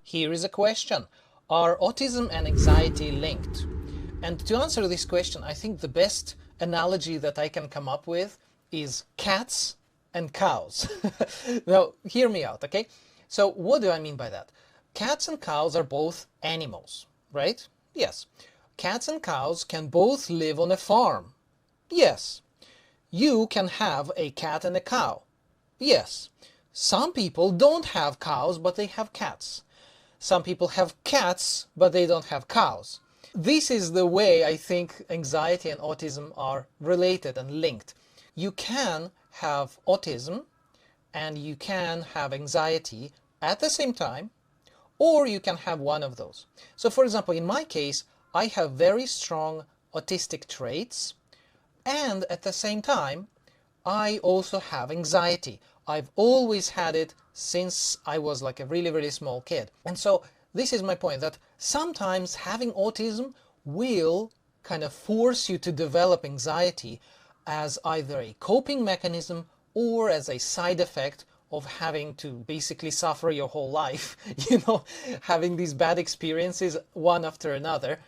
Here is a question. Are autism and anxiety linked? And to answer this question, I think the best analogy that I can come up with is cats and cows. Now, hear me out, okay? So what do I mean by that? Cats and cows are both animals, right? Yes. Cats and cows can both live on a farm. Yes. You can have a cat and a cow. Yes. Some people don't have cows, but they have cats. Some people have cats, but they don't have cows. This is the way I think anxiety and autism are related and linked. You can have autism and you can have anxiety at the same time, or you can have one of those. So for example, in my case, I have very strong autistic traits, and at the same time, I also have anxiety. I've always had it since I was like a really, really small kid. And so this is my point, that sometimes having autism will kind of force you to develop anxiety as either a coping mechanism or as a side effect of having to basically suffer your whole life, having these bad experiences one after another,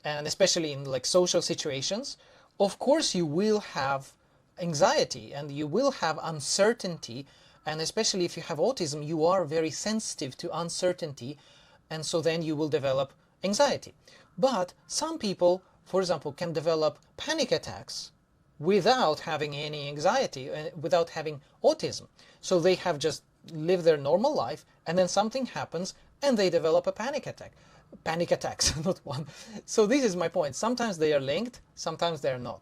and especially in like social situations. Of course you will have anxiety and you will have uncertainty, and especially if you have autism, you are very sensitive to uncertainty, and so then you will develop anxiety. But some people, for example, can develop panic attacks without having any anxiety, without having autism. So they have just lived their normal life, and then something happens and they develop a panic attack. Panic attacks, not one. So this is my point. Sometimes they are linked, sometimes they're not.